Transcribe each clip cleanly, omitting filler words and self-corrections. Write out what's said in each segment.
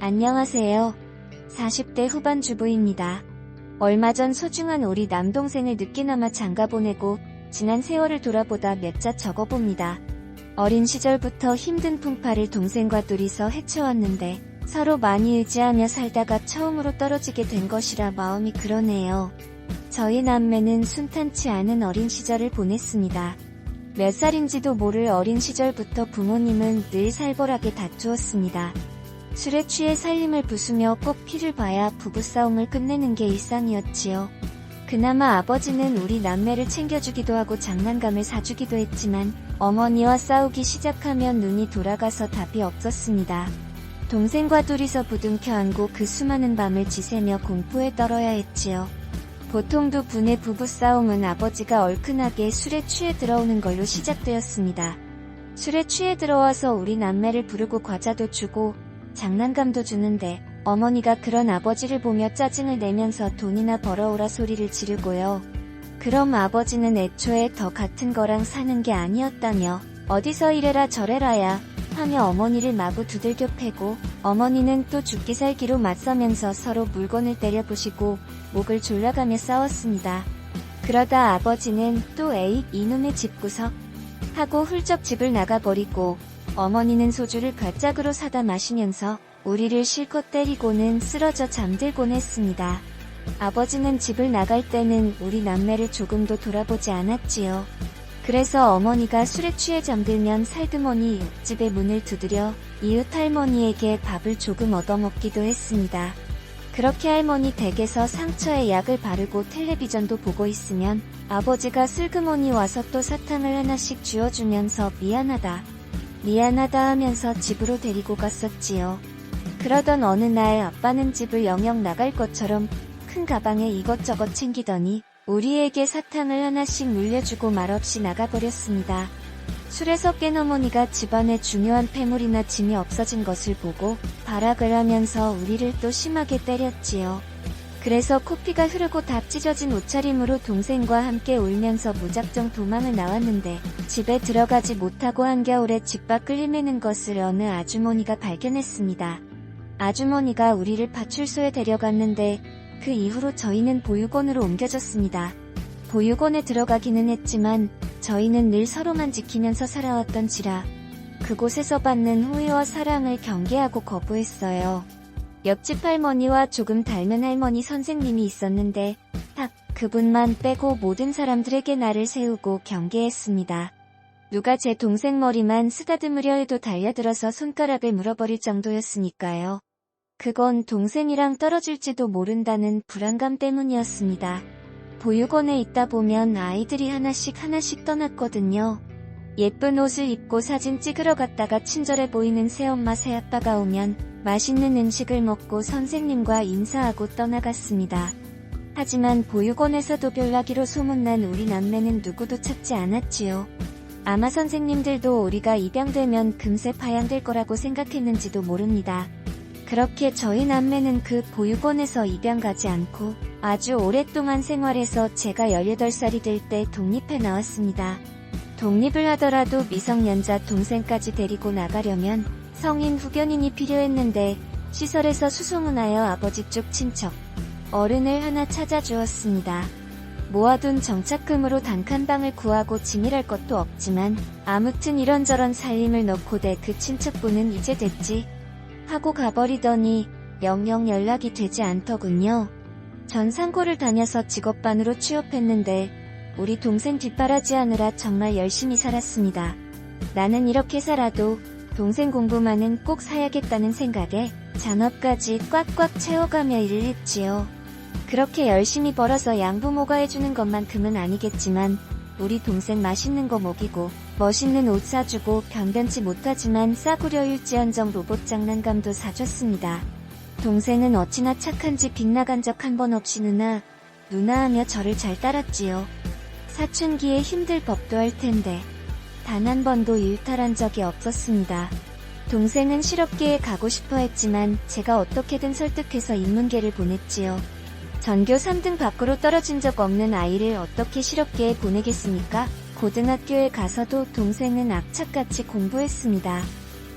안녕하세요. 40대 후반 주부입니다. 얼마 전 소중한 우리 남동생을 늦게나마 장가보내고 지난 세월을 돌아보다 몇 자 적어봅니다. 어린 시절부터 힘든 풍파를 동생과 둘이서 헤쳐왔는데 서로 많이 의지하며 살다가 처음으로 떨어지게 된 것이라 마음이 그러네요. 저희 남매는 순탄치 않은 어린 시절을 보냈습니다. 몇 살인지도 모를 어린 시절부터 부모님은 늘 살벌하게 다투었습니다. 술에 취해 살림을 부수며 꼭 피를 봐야 부부싸움을 끝내는 게 일상이었지요. 그나마 아버지는 우리 남매를 챙겨주기도 하고 장난감을 사주기도 했지만 어머니와 싸우기 시작하면 눈이 돌아가서 답이 없었습니다. 동생과 둘이서 부둥켜 안고 그 수많은 밤을 지새며 공포에 떨어야 했지요. 보통 두 분의 부부싸움은 아버지가 얼큰하게 술에 취해 들어오는 걸로 시작되었습니다. 술에 취해 들어와서 우리 남매를 부르고 과자도 주고 장난감도 주는데 어머니가 그런 아버지를 보며 짜증을 내면서 돈이나 벌어오라 소리를 지르고요. 그럼 아버지는 애초에 더 같은 거랑 사는 게 아니었다며 어디서 이래라 저래라야 하며 어머니를 마구 두들겨 패고 어머니는 또 죽기 살기로 맞서면서 서로 물건을 때려부시고 목을 졸라가며 싸웠습니다. 그러다 아버지는 또 에잇 이놈의 집구석 하고 훌쩍 집을 나가버리고 어머니는 소주를 괄짝으로 사다 마시면서 우리를 실컷 때리고는 쓰러져 잠들곤 했습니다. 아버지는 집을 나갈 때는 우리 남매를 조금도 돌아보지 않았지요. 그래서 어머니가 술에 취해 잠들면 살그머니 옆집의 문을 두드려 이웃 할머니에게 밥을 조금 얻어먹기도 했습니다. 그렇게 할머니 댁에서 상처에 약을 바르고 텔레비전도 보고 있으면 아버지가 슬그머니 와서 또 사탕을 하나씩 쥐어주면서 미안하다 하면서 집으로 데리고 갔었지요. 그러던 어느 날 아빠는 집을 영영 나갈 것처럼 큰 가방에 이것저것 챙기더니 우리에게 사탕을 하나씩 물려주고 말없이 나가버렸습니다. 술에서 깬 어머니가 집안에 중요한 폐물이나 짐이 없어진 것을 보고 발악을 하면서 우리를 또 심하게 때렸지요. 그래서 코피가 흐르고 다 찢어진 옷차림으로 동생과 함께 울면서 무작정 도망을 나왔는데 집에 들어가지 못하고 한겨울에 집 밖을 헤매는 것을 어느 아주머니가 발견했습니다. 아주머니가 우리를 파출소에 데려갔는데 그 이후로 저희는 보육원으로 옮겨졌습니다. 보육원에 들어가기는 했지만 저희는 늘 서로만 지키면서 살아왔던지라 그곳에서 받는 호의와 사랑을 경계하고 거부했어요. 옆집 할머니와 조금 닮은 할머니 선생님이 있었는데 딱 그분만 빼고 모든 사람들에게 나를 세우고 경계했습니다. 누가 제 동생 머리만 쓰다듬으려 해도 달려들어서 손가락을 물어버릴 정도였으니까요. 그건 동생이랑 떨어질지도 모른다는 불안감 때문이었습니다. 보육원에 있다 보면 아이들이 하나씩 떠났거든요. 예쁜 옷을 입고 사진 찍으러 갔다가 친절해 보이는 새엄마 새아빠가 오면 맛있는 음식을 먹고 선생님과 인사하고 떠나갔습니다. 하지만 보육원에서도 별나기로 소문난 우리 남매는 누구도 찾지 않았지요. 아마 선생님들도 우리가 입양되면 금세 파양될 거라고 생각했는지도 모릅니다. 그렇게 저희 남매는 그 보육원에서 입양 가지 않고 아주 오랫동안 생활해서 제가 18살이 될 때 독립해 나왔습니다. 독립을 하더라도 미성년자 동생까지 데리고 나가려면 성인 후견인이 필요했는데 시설에서 수송은 하여 아버지 쪽 친척 어른을 하나 찾아주었습니다. 모아둔 정착금으로 단칸방을 구하고 짐이랄 것도 없지만 아무튼 이런저런 살림을 넣고 대 그 친척분은 이제 됐지 하고 가버리더니 영영 연락이 되지 않더군요. 전 상고를 다녀서 직업반으로 취업했는데 우리 동생 뒷바라지하느라 정말 열심히 살았습니다. 나는 이렇게 살아도 동생 공부만은 꼭 사야겠다는 생각에 잔업까지 꽉꽉 채워가며 일을 했지요. 그렇게 열심히 벌어서 양부모가 해주는 것만큼은 아니겠지만 우리 동생 맛있는 거 먹이고 멋있는 옷 사주고 변변치 못하지만 싸구려 일지언정 로봇 장난감도 사줬습니다. 동생은 어찌나 착한지 빗나간 적 한 번 없이 누나 하며 저를 잘 따랐지요. 사춘기에 힘들 법도 할 텐데 단 한 번도 일탈한 적이 없었습니다. 동생은 실업계에 가고 싶어 했지만 제가 어떻게든 설득해서 인문계를 보냈지요. 전교 3등 밖으로 떨어진 적 없는 아이를 어떻게 실업계에 보내겠습니까? 고등학교에 가서도 동생은 악착같이 공부했습니다.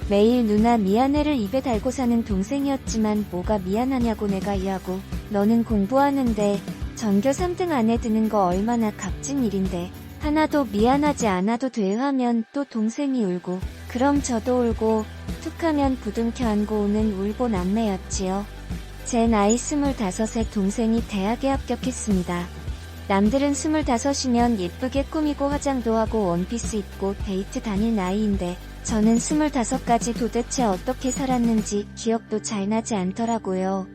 매일 누나 미안해를 입에 달고 사는 동생이었지만 뭐가 미안하냐고 내가 이하고 너는 공부하는데 전교 3등 안에 드는 거 얼마나 값진 일인데 하나도 미안하지 않아도 돼 하면 또 동생이 울고 그럼 저도 울고 툭하면 부둥켜 안고 우는 울보 남매였지요. 제 나이 25에 동생이 대학에 합격했습니다. 남들은 25이면 예쁘게 꾸미고 화장도 하고 원피스 입고 데이트 다닐 나이인데 저는 25까지 도대체 어떻게 살았는지 기억도 잘 나지 않더라고요.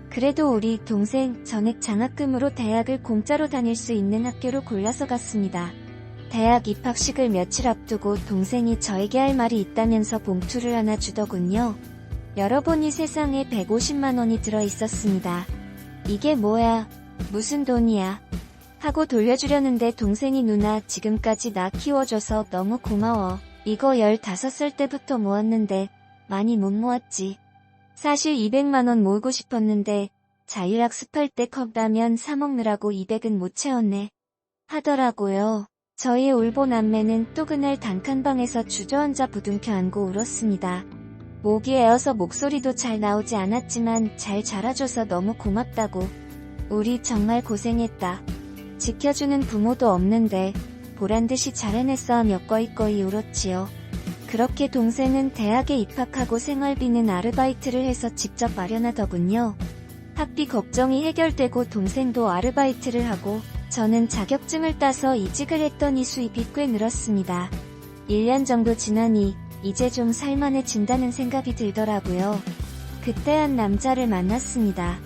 그래도 우리 동생 전액 장학금으로 대학을 공짜로 다닐 수 있는 학교로 골라서 갔습니다. 대학 입학식을 며칠 앞두고 동생이 저에게 할 말이 있다면서 봉투를 하나 주더군요. 열어보니 세상에 150만원이 들어있었습니다. 이게 뭐야? 무슨 돈이야? 하고 돌려주려는데 동생이 누나 지금까지 나 키워줘서 너무 고마워. 이거 15살 때부터 모았는데 많이 못 모았지. 사실 200만원 모으고 싶었는데 자율학습할 때 컵라면 사 먹느라고 200은 못 채웠네. 하더라고요. 저희 울보 남매는 또 그날 단칸방에서 주저앉아 부둥켜 안고 울었습니다. 목이 에어서 목소리도 잘 나오지 않았지만 잘 자라줘서 너무 고맙다고. 우리 정말 고생했다. 지켜주는 부모도 없는데 보란듯이 잘 해냈어 하며 꺼이꺼이 울었지요. 그렇게 동생은 대학에 입학하고 생활비는 아르바이트를 해서 직접 마련하더군요. 학비 걱정이 해결되고 동생도 아르바이트를 하고 저는 자격증을 따서 이직을 했더니 수입이 꽤 늘었습니다. 1년 정도 지나니 이제 좀 살만해진다는 생각이 들더라고요. 그때 한 남자를 만났습니다.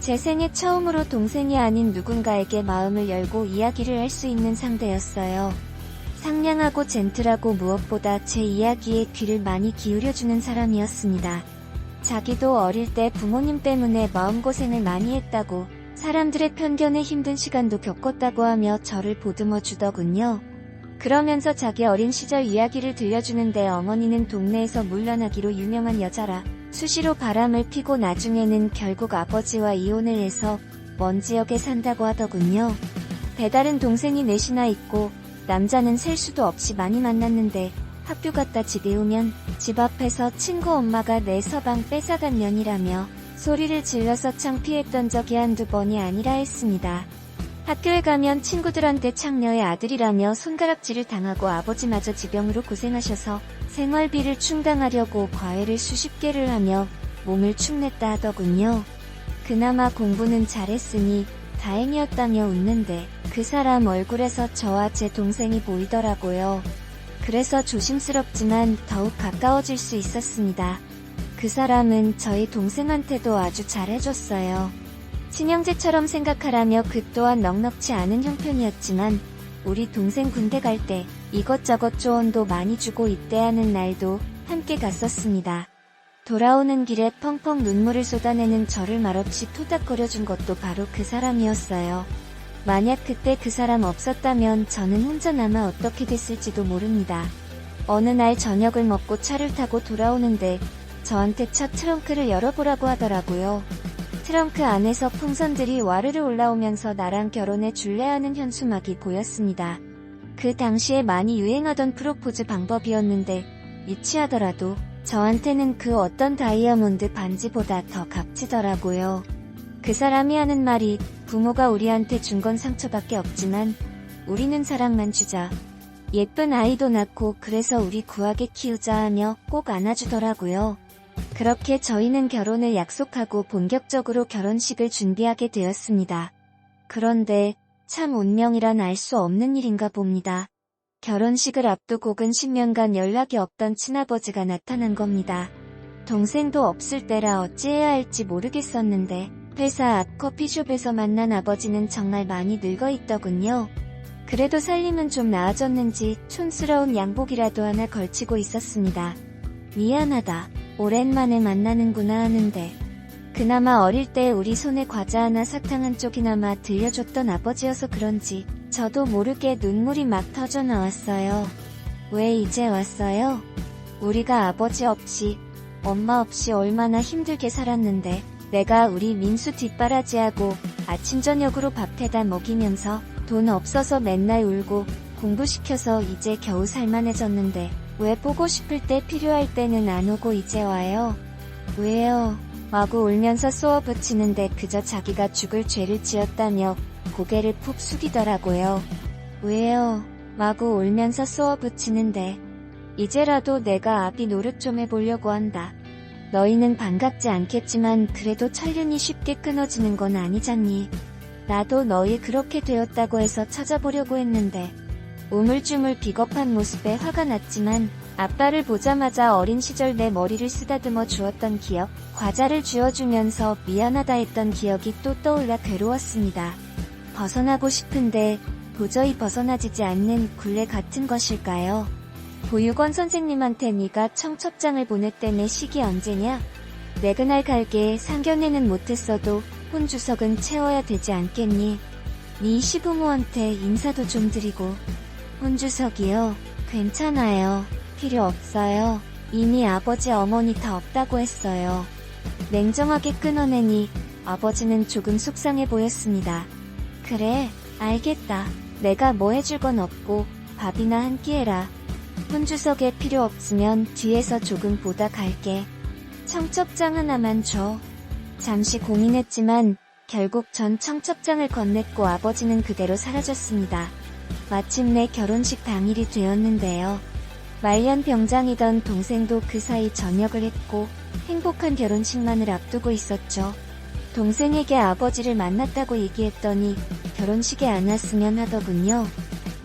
제 생애 처음으로 동생이 아닌 누군가에게 마음을 열고 이야기를 할 수 있는 상대였어요. 상냥하고 젠틀하고 무엇보다 제 이야기에 귀를 많이 기울여주는 사람이었습니다. 자기도 어릴 때 부모님 때문에 마음고생을 많이 했다고 사람들의 편견에 힘든 시간도 겪었다고 하며 저를 보듬어 주더군요. 그러면서 자기 어린 시절 이야기를 들려주는데 어머니는 동네에서 물러나기로 유명한 여자라 수시로 바람을 피고 나중에는 결국 아버지와 이혼을 해서 먼 지역에 산다고 하더군요. 배다른 동생이 넷이나 있고 남자는 셀 수도 없이 많이 만났는데 학교 갔다 집에 오면 집 앞에서 친구 엄마가 내 서방 뺏어간 년이라며 소리를 질러서 창피했던 적이 한두 번이 아니라 했습니다. 학교에 가면 친구들한테 창녀의 아들이라며 손가락질을 당하고 아버지마저 지병으로 고생하셔서 생활비를 충당하려고 과외를 수십 개를 하며 몸을 축냈다 하더군요. 그나마 공부는 잘했으니 다행이었다며 웃는데 그 사람 얼굴에서 저와 제 동생이 보이더라고요. 그래서 조심스럽지만 더욱 가까워질 수 있었습니다. 그 사람은 저희 동생한테도 아주 잘해줬어요. 친형제처럼 생각하라며 그 또한 넉넉지 않은 형편이었지만 우리 동생 군대 갈 때 이것저것 조언도 많이 주고 입대하는 날도 함께 갔었습니다. 돌아오는 길에 펑펑 눈물을 쏟아내는 저를 말없이 토닥거려준 것도 바로 그 사람이었어요. 만약 그때 그 사람 없었다면 저는 혼자 남아 어떻게 됐을지도 모릅니다. 어느 날 저녁을 먹고 차를 타고 돌아오는데 저한테 차 트렁크를 열어보라고 하더라고요. 트렁크 안에서 풍선들이 와르르 올라오면서 나랑 결혼해 줄래 하는 현수막이 보였습니다. 그 당시에 많이 유행하던 프로포즈 방법이었는데 유치하더라도 저한테는 그 어떤 다이아몬드 반지보다 더 값지더라고요. 그 사람이 하는 말이 부모가 우리한테 준 건 상처밖에 없지만 우리는 사랑만 주자. 예쁜 아이도 낳고 그래서 우리 구하게 키우자 하며 꼭 안아주더라고요. 그렇게 저희는 결혼을 약속하고 본격적으로 결혼식을 준비하게 되었습니다. 그런데 참 운명이란 알 수 없는 일인가 봅니다. 결혼식을 앞두고 근 10년간 연락이 없던 친아버지가 나타난 겁니다. 동생도 없을 때라 어찌해야 할지 모르겠었는데 회사 앞 커피숍에서 만난 아버지는 정말 많이 늙어있더군요. 그래도 살림은 좀 나아졌는지 촌스러운 양복이라도 하나 걸치고 있었습니다. 미안하다. 오랜만에 만나는구나 하는데 그나마 어릴 때 우리 손에 과자 하나 사탕 한 쪽이나마 들려줬던 아버지여서 그런지 저도 모르게 눈물이 막 터져 나왔어요. 왜 이제 왔어요? 우리가 아버지 없이 엄마 없이 얼마나 힘들게 살았는데 내가 우리 민수 뒷바라지하고 아침 저녁으로 밥 해다 먹이면서 돈 없어서 맨날 울고 공부시켜서 이제 겨우 살만해졌는데 왜 보고 싶을 때 필요할 때는 안 오고 이제 와요? 왜요? 마구 울면서 쏘아붙이는데 그저 자기가 죽을 죄를 지었다며 고개를 푹 숙이더라고요. 왜요? 마구 울면서 쏘아붙이는데 이제라도 내가 아비 노릇 좀 해보려고 한다. 너희는 반갑지 않겠지만 그래도 천륜이 쉽게 끊어지는 건 아니잖니. 나도 너희 그렇게 되었다고 해서 찾아보려고 했는데 우물쭈물 비겁한 모습에 화가 났지만 아빠를 보자마자 어린 시절 내 머리를 쓰다듬어 주었던 기억, 과자를 쥐어주면서 미안하다 했던 기억이 또 떠올라 괴로웠습니다. 벗어나고 싶은데 도저히 벗어나지지 않는 굴레 같은 것일까요? 보육원 선생님한테 네가 청첩장을 보냈다며 시기 언제냐? 내 그날 갈게 상견례는 못했어도 혼주석은 채워야 되지 않겠니? 네 시부모한테 인사도 좀 드리고. 혼주석이요? 괜찮아요. 필요 없어요. 이미 아버지 어머니 다 없다고 했어요. 냉정하게 끊어내니 아버지는 조금 속상해 보였습니다. 그래, 알겠다. 내가 뭐 해줄 건 없고 밥이나 한 끼 해라. 혼주석에 필요 없으면 뒤에서 조금 보다 갈게. 청첩장 하나만 줘. 잠시 고민했지만 결국 전 청첩장을 건넸고 아버지는 그대로 사라졌습니다. 마침내 결혼식 당일이 되었는데요. 말년 병장이던 동생도 그 사이 전역을 했고 행복한 결혼식만을 앞두고 있었죠. 동생에게 아버지를 만났다고 얘기했더니 결혼식에 안 왔으면 하더군요.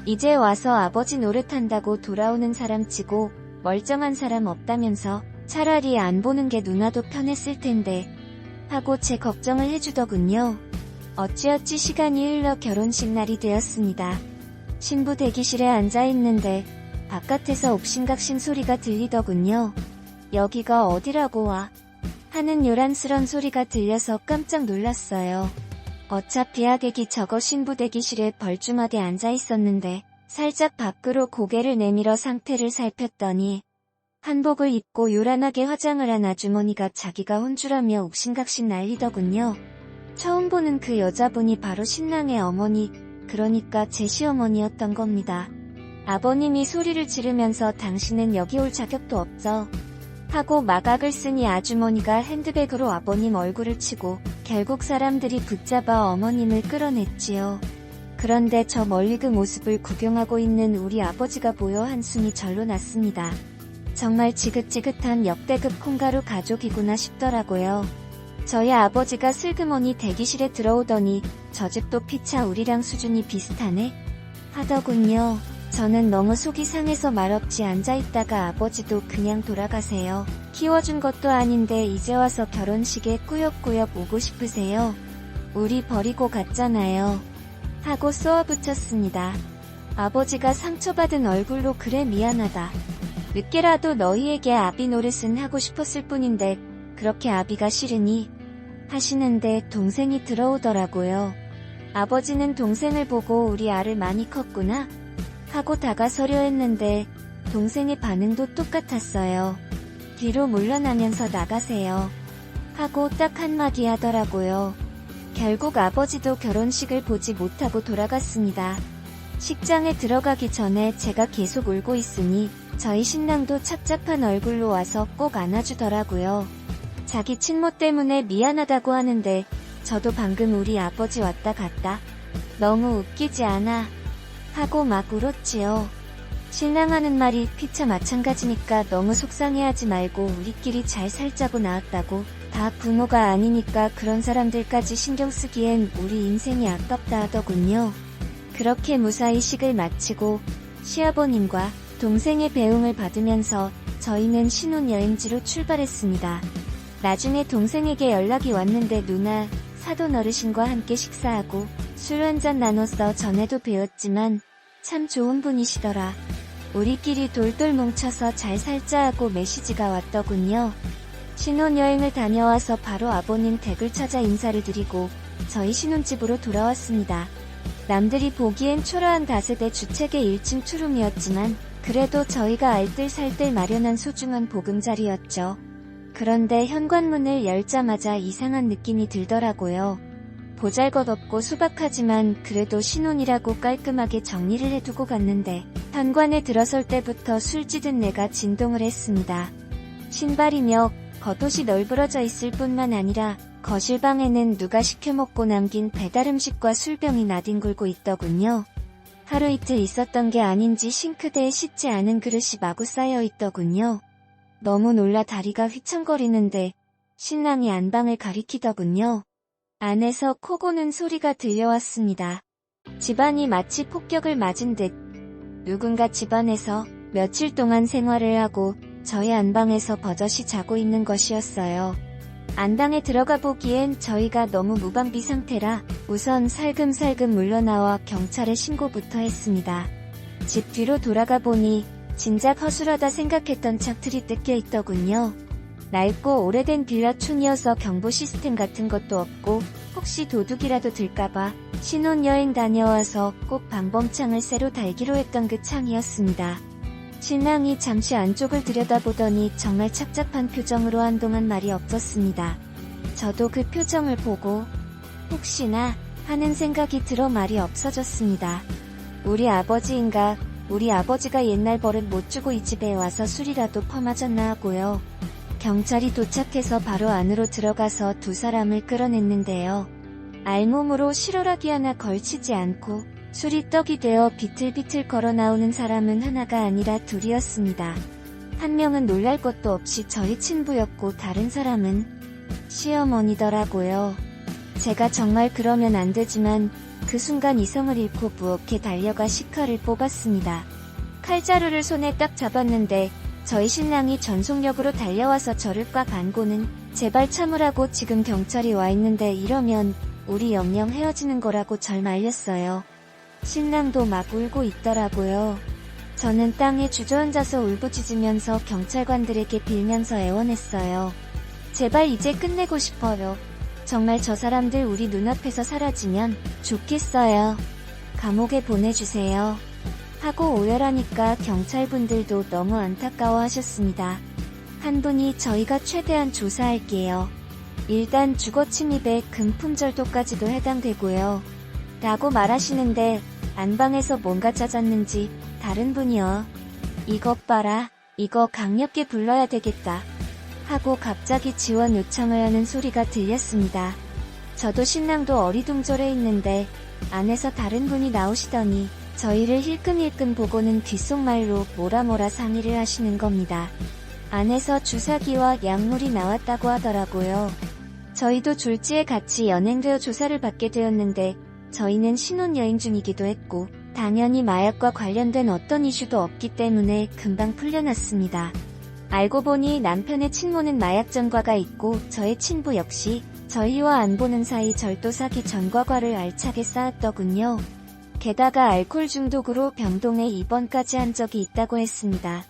이제 와서 아버지 노릇한다고 돌아오는 사람 치고 멀쩡한 사람 없다면서 차라리 안 보는 게 누나도 편했을 텐데 하고 제 걱정을 해주더군요. 어찌어찌 시간이 흘러 결혼식 날이 되었습니다. 신부 대기실에 앉아있는데 바깥에서 옥신각신 소리가 들리더군요. 여기가 어디라고 와? 하는 요란스런 소리가 들려서 깜짝 놀랐어요. 어차피 하객이 저거 신부 대기실에 벌주막에 앉아있었는데 살짝 밖으로 고개를 내밀어 상태를 살폈더니 한복을 입고 요란하게 화장을 한 아주머니가 자기가 혼주라며 옥신각신 난리더군요. 처음 보는 그 여자분이 바로 신랑의 어머니, 그러니까 제 시어머니였던 겁니다. 아버님이 소리를 지르면서 당신은 여기 올 자격도 없어 하고 마각을 쓰니 아주머니가 핸드백으로 아버님 얼굴을 치고 결국 사람들이 붙잡아 어머님을 끌어냈지요. 그런데 저 멀리 그 모습을 구경하고 있는 우리 아버지가 보여 한숨이 절로 났습니다. 정말 지긋지긋한 역대급 콩가루 가족이구나 싶더라고요. 저희 아버지가 슬그머니 대기실에 들어오더니 저 집도 피차 우리랑 수준이 비슷하네? 하더군요. 저는 너무 속이 상해서 말없이 앉아있다가 아버지도 그냥 돌아가세요. 키워준 것도 아닌데 이제 와서 결혼식에 꾸역꾸역 오고 싶으세요? 우리 버리고 갔잖아요. 하고 쏘아붙였습니다. 아버지가 상처받은 얼굴로 그래 미안하다. 늦게라도 너희에게 아비 노릇은 하고 싶었을 뿐인데 그렇게 아비가 싫으니 하시는데 동생이 들어오더라고요. 아버지는 동생을 보고 우리 아를 많이 컸구나 하고 다가서려 했는데 동생의 반응도 똑같았어요. 뒤로 물러나면서 나가세요 하고 딱 한마디 하더라고요. 결국 아버지도 결혼식을 보지 못하고 돌아갔습니다. 식장에 들어가기 전에 제가 계속 울고 있으니 저희 신랑도 착잡한 얼굴로 와서 꼭 안아주더라고요. 자기 친모 때문에 미안하다고 하는데 저도 방금 우리 아버지 왔다 갔다 너무 웃기지 않아? 하고 막 울었지요. 신랑 하는 말이 피차 마찬가지니까 너무 속상해하지 말고 우리끼리 잘 살자고 나왔다고. 다 부모가 아니니까 그런 사람들까지 신경 쓰기엔 우리 인생이 아깝다 하더군요. 그렇게 무사히 식을 마치고 시아버님과 동생의 배웅을 받으면서 저희는 신혼여행지로 출발했습니다. 나중에 동생에게 연락이 왔는데 누나, 사돈 어르신과 함께 식사하고 술 한잔 나눴어. 전에도 뵈었지만 참 좋은 분이시더라. 우리끼리 돌돌 뭉쳐서 잘 살자 하고 메시지가 왔더군요. 신혼여행을 다녀와서 바로 아버님 댁을 찾아 인사를 드리고 저희 신혼집으로 돌아왔습니다. 남들이 보기엔 초라한 다세대 주택의 1층 투룸이었지만 그래도 저희가 알뜰살뜰 마련한 소중한 보금자리였죠. 그런데 현관문을 열자마자 이상한 느낌이 들더라고요. 보잘것없고 소박하지만 그래도 신혼이라고 깔끔하게 정리를 해두고 갔는데 현관에 들어설 때부터 술찌든 내가 진동을 했습니다. 신발이며 겉옷이 널브러져 있을 뿐만 아니라 거실방에는 누가 시켜먹고 남긴 배달음식과 술병이 나뒹굴고 있더군요. 하루 이틀 있었던 게 아닌지 싱크대에 씻지 않은 그릇이 마구 쌓여 있더군요. 너무 놀라 다리가 휘청거리는데 신랑이 안방을 가리키더군요. 안에서 코 고는 소리가 들려왔습니다. 집안이 마치 폭격을 맞은 듯 누군가 집안에서 며칠 동안 생활을 하고 저희 안방에서 버젓이 자고 있는 것이었어요. 안방에 들어가 보기엔 저희가 너무 무방비 상태라 우선 살금살금 물러나와 경찰에 신고부터 했습니다. 집 뒤로 돌아가 보니 진작 허술하다 생각했던 창틀이 뜯겨 있더군요. 낡고 오래된 빌라촌이어서 경보 시스템 같은 것도 없고 혹시 도둑이라도 들까봐 신혼여행 다녀와서 꼭 방범창을 새로 달기로 했던 그 창이었습니다. 신랑이 잠시 안쪽을 들여다보더니 정말 착잡한 표정으로 한동안 말이 없었습니다. 저도 그 표정을 보고 혹시나 하는 생각이 들어 말이 없어졌습니다. 우리 아버지인가? 우리 아버지가 옛날 버릇 못 주고 이 집에 와서 술이라도 퍼마졌나 하고요. 경찰이 도착해서 바로 안으로 들어가서 두 사람을 끌어냈는데요. 알몸으로 실오라기 하나 걸치지 않고 술이 떡이 되어 비틀비틀 걸어 나오는 사람은 하나가 아니라 둘이었습니다. 한 명은 놀랄 것도 없이 저희 친부였고 다른 사람은 시어머니더라고요. 제가 정말 그러면 안 되지만 그 순간 이성을 잃고 부엌에 달려가 식칼을 뽑았습니다. 칼자루를 손에 딱 잡았는데 저희 신랑이 전속력으로 달려와서 저를 꽉 안고는 제발 참으라고 지금 경찰이 와 있는데 이러면 우리 영영 헤어지는 거라고 절 말렸어요. 신랑도 막 울고 있더라고요. 저는 땅에 주저앉아서 울부짖으면서 경찰관들에게 빌면서 애원했어요. 제발 이제 끝내고 싶어요. 정말 저 사람들 우리 눈앞에서 사라지면 좋겠어요. 감옥에 보내주세요. 하고 오열하니까 경찰분들도 너무 안타까워하셨습니다. 한 분이 저희가 최대한 조사할게요. 일단 주거침입에 금품절도까지도 해당되고요. 라고 말하시는데 안방에서 뭔가 찾았는지 다른 분이요. 이것 봐라. 이거 강력히 불러야 되겠다. 하고 갑자기 지원 요청을 하는 소리가 들렸습니다. 저도 신랑도 어리둥절해 있는데 안에서 다른 분이 나오시더니 저희를 힐끔힐끔 보고는 귓속말로 뭐라 상의를 하시는 겁니다. 안에서 주사기와 약물이 나왔다고 하더라고요. 저희도 졸지에 같이 연행되어 조사를 받게 되었는데 저희는 신혼여행 중이기도 했고 당연히 마약과 관련된 어떤 이슈도 없기 때문에 금방 풀려났습니다. 알고 보니 남편의 친모는 마약 전과가 있고 저의 친부 역시 저희와 안 보는 사이 절도 사기 전과과를 알차게 쌓았더군요. 게다가 알코올 중독으로 병동에 입원까지 한 적이 있다고 했습니다.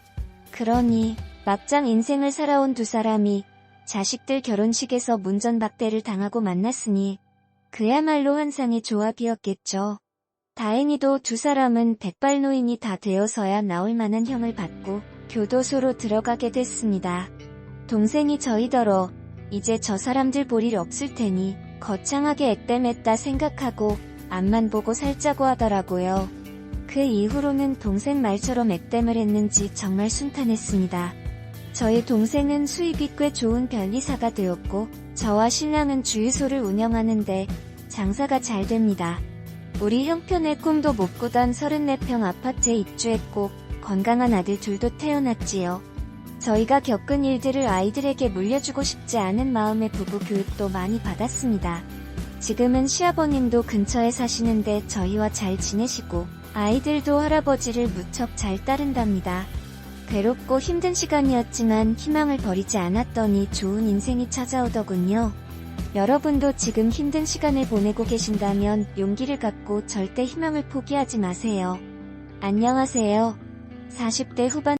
그러니 막장 인생을 살아온 두 사람이 자식들 결혼식에서 문전박대를 당하고 만났으니 그야말로 환상의 조합이었겠죠. 다행히도 두 사람은 백발노인이 다 되어서야 나올 만한 형을 받고 교도소로 들어가게 됐습니다. 동생이 저희더러 이제 저 사람들 볼 일 없을 테니 거창하게 액땜했다 생각하고 앞만 보고 살자고 하더라고요. 그 이후로는 동생 말처럼 액땜을 했는지 정말 순탄했습니다. 저희 동생은 수입이 꽤 좋은 변리사가 되었고 저와 신랑은 주유소를 운영하는데 장사가 잘 됩니다. 우리 형편의 꿈도 못 꾸던 34평 아파트에 입주했고 건강한 아들 둘도 태어났지요. 저희가 겪은 일들을 아이들에게 물려주고 싶지 않은 마음에 부부 교육도 많이 받았습니다. 지금은 시아버님도 근처에 사시는데 저희와 잘 지내시고 아이들도 할아버지를 무척 잘 따른답니다. 괴롭고 힘든 시간이었지만 희망을 버리지 않았더니 좋은 인생이 찾아오더군요. 여러분도 지금 힘든 시간을 보내고 계신다면 용기를 갖고 절대 희망을 포기하지 마세요. 안녕하세요. 40대 후반